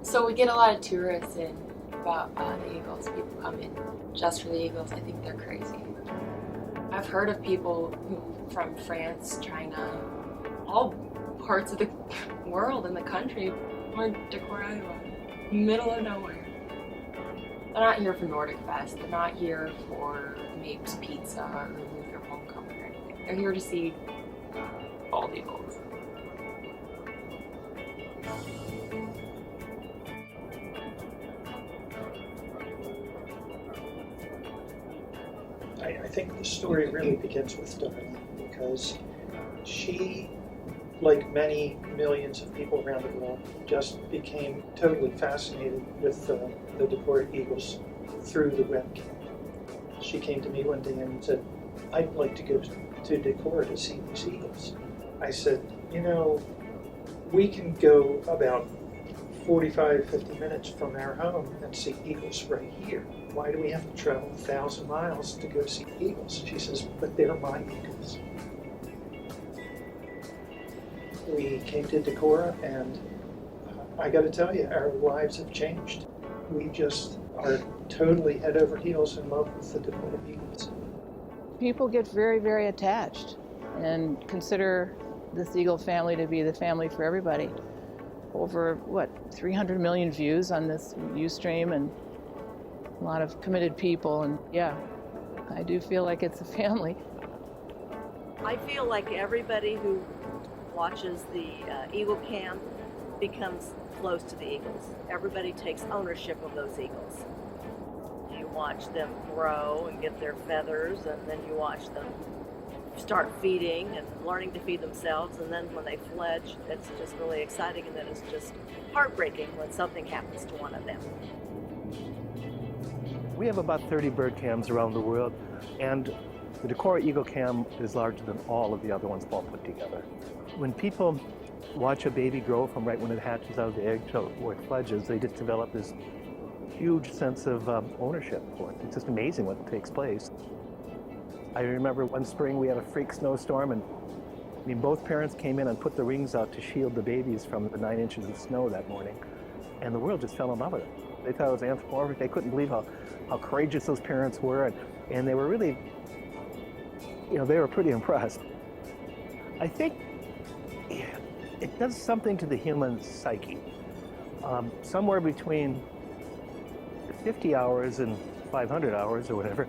So we get a lot of tourists in about the Eagles. People come in just for the Eagles. I think they're crazy. I've heard of people from France, China, all parts of the world and the country. We're in Decorah, Iowa, middle of nowhere. They're not here for Nordic Fest. They're not here for Mapes Pizza or Luther Homecoming or anything. They're here to see bald eagles. I think the story really begins with Darlene because she, like many millions of people around the world, just became totally fascinated with the Decorah Eagles through the webcam. She came to me one day and said, I'd like to go to Decorah to see these eagles. I said, you know, we can go about 45, 50 minutes from our home and see eagles right here. Why do we have to travel 1,000 miles to go see eagles? She says, but they're my eagles. We came to Decorah and I got to tell you, our lives have changed. We just are totally head over heels in love with the Decorah eagles. People get very, very attached and consider this eagle family to be the family for everybody. Over, 300 million views on this Ustream and a lot of committed people. And yeah, I do feel like it's a family. I feel like everybody who watches the Eagle Cam becomes close to the eagles. Everybody takes ownership of those eagles. You watch them grow and get their feathers, and then you watch them start feeding and learning to feed themselves, and then when they fledge, it's just really exciting, and then it's just heartbreaking when something happens to one of them. We have about 30 bird cams around the world, and the Decorah Eagle Cam is larger than all of the other ones all put together. When people watch a baby grow from right when it hatches out of the egg to where it fledges, they just develop this huge sense of ownership for it. It's just amazing what takes place. I remember one spring we had a freak snowstorm, and both parents came in and put the rings out to shield the babies from the 9 inches of snow that morning, and the world just fell in love with it. They thought it was anthropomorphic. They couldn't believe how courageous those parents were, and they were really, they were pretty impressed. I think it does something to the human psyche. Somewhere between 50 hours and 500 hours or whatever,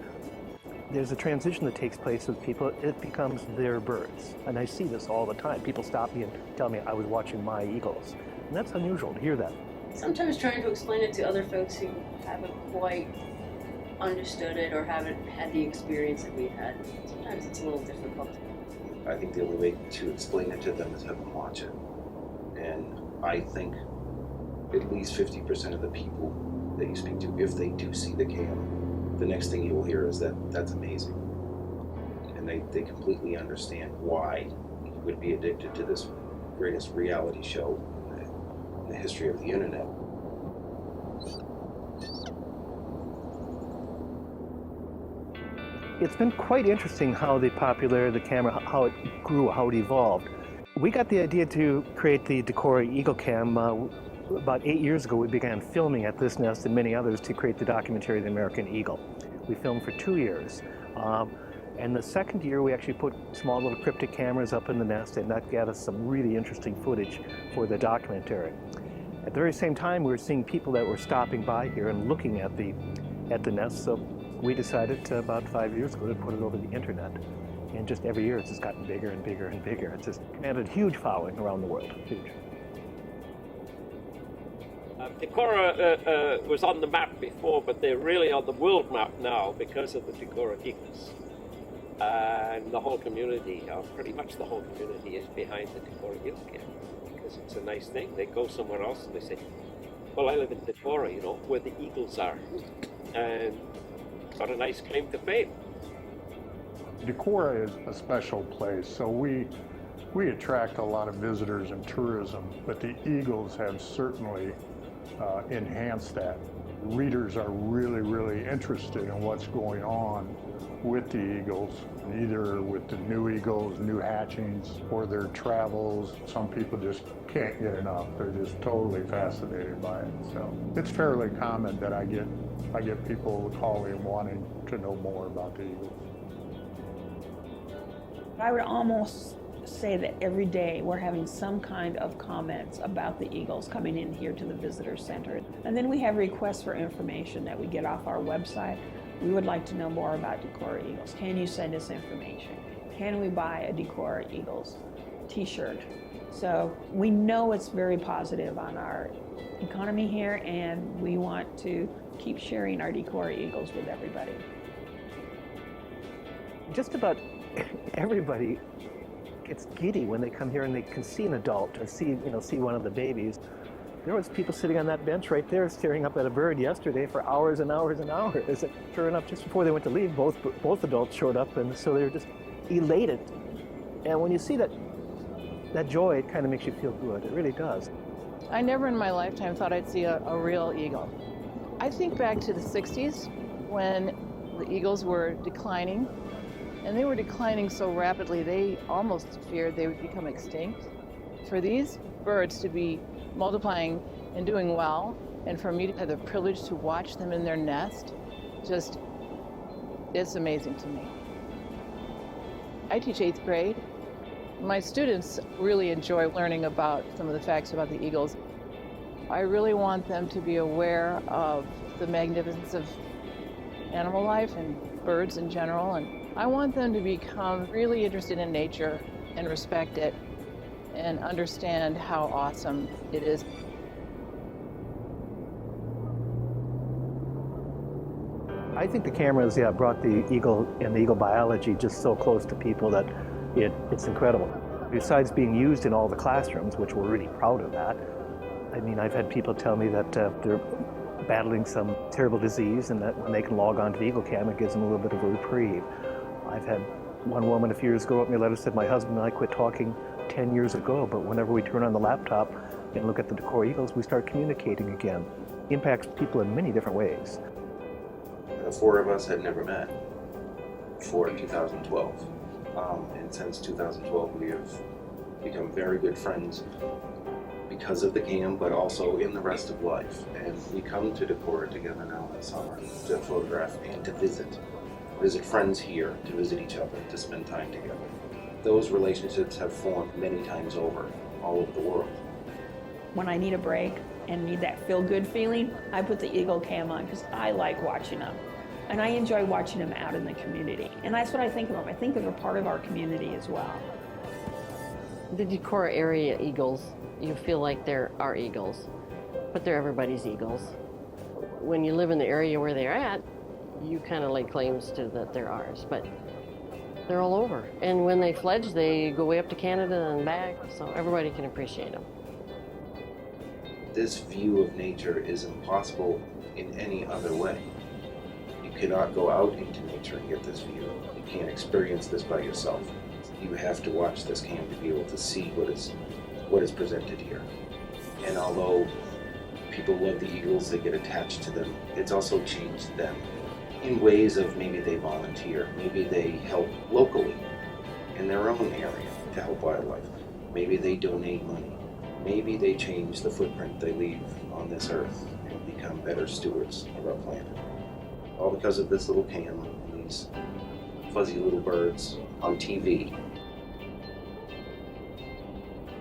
there's a transition that takes place with people. It becomes their birds. And I see this all the time. People stop me and tell me I was watching my eagles. And that's unusual to hear that. Sometimes trying to explain it to other folks who haven't quite understood it or haven't had the experience that we've had, sometimes it's a little difficult. I think the only way to explain it to them is have them watch it. And I think at least 50% of the people that you speak to, if they do see the cam, the next thing you'll hear is that that's amazing. And they completely understand why you would be addicted to this greatest reality show in the history of the internet. It's been quite interesting how the popularity of the camera, how it grew, how it evolved. We got the idea to create the Decorah Eagle Cam about 8 years ago. We began filming at this nest and many others to create the documentary The American Eagle. We filmed for 2 years. And the second year we actually put small little cryptic cameras up in the nest, and that got us some really interesting footage for the documentary. At the very same time, we were seeing people that were stopping by here and looking at the nest, so we decided about 5 years ago to put it over the internet. And just every year it's just gotten bigger and bigger and bigger. It's just commanded a huge following around the world, huge. Decorah was on the map before, but they're really on the world map now because of the Decorah Eagles. And the whole community, pretty much the whole community, is behind the Decorah Eagle Cam because it's a nice thing. They go somewhere else and they say, well, I live in Decorah, where the eagles are. And got a nice claim to fame. Decorah is a special place, so we attract a lot of visitors and tourism, but the eagles have certainly enhanced that. readers are really, really interested in what's going on with the eagles, either with the new eagles, new hatchings, or their travels. Some people just can't get enough. They're just totally fascinated by it. So it's fairly common that I get people calling wanting to know more about the eagles. I would almost say that every day we're having some kind of comments about the eagles coming in here to the visitor center. And then we have requests for information that we get off our website. We would like to know more about Decorah eagles. Can you send us information? Can we buy a Decorah eagles t-shirt? So we know it's very positive on our economy here, and we want to keep sharing our Decorah eagles with everybody. Just about everybody gets giddy when they come here and they can see an adult or see one of the babies. There was people sitting on that bench right there staring up at a bird yesterday for hours and hours and hours. Sure enough, just before they went to leave, both adults showed up, and so they were just elated. And when you see that joy, it kind of makes you feel good. It really does. I never in my lifetime thought I'd see a real eagle. I think back to the 60s when the eagles were declining, and they were declining so rapidly they almost feared they would become extinct. For these birds to be multiplying and doing well, and for me to have the privilege to watch them in their nest, it's amazing to me. I teach 8th grade. My students really enjoy learning about some of the facts about the eagles. I really want them to be aware of the magnificence of animal life and birds in general, and I want them to become really interested in nature and respect it and understand how awesome it is. I think the cameras, brought the eagle and the eagle biology just so close to people that it's incredible. Besides being used in all the classrooms, which we're really proud of that, I mean, I've had people tell me that they're battling some terrible disease and that when they can log on to the Eagle Cam, it gives them a little bit of a reprieve. I've had one woman a few years ago wrote me a letter, said, my husband and I quit talking 10 years ago, but whenever we turn on the laptop and look at the Decorah eagles, we start communicating again. It impacts people in many different ways. The four of us had never met before 2012. And since 2012, we have become very good friends because of the cam, but also in the rest of life. And we come to Decorah together now in the summer to photograph and to visit friends here, to visit each other, to spend time together. Those relationships have formed many times over, all over the world. When I need a break and need that feel-good feeling, I put the Eagle Cam on because I like watching them. And I enjoy watching them out in the community. And that's what I think of them. I think of a part of our community as well. The Decorah area eagles, you feel like they're our eagles, but they're everybody's eagles. When you live in the area where they're at, you kind of lay claims to that they're ours, but they're all over. And when they fledge, they go way up to Canada and back, so everybody can appreciate them. This view of nature is impossible in any other way. You cannot go out into nature and get this view. You can't experience this by yourself. You have to watch this cam to be able to see what is presented here. And although people love the eagles, they get attached to them, it's also changed them in ways of maybe they volunteer, maybe they help locally in their own area to help wildlife, maybe they donate money, maybe they change the footprint they leave on this earth and become better stewards of our planet. All because of this little cam and these fuzzy little birds on TV.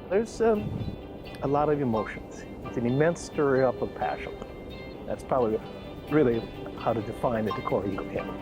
There's a lot of emotions. It's an immense stir up of passion. That's probably really how to define the Decorah Eagle Cam.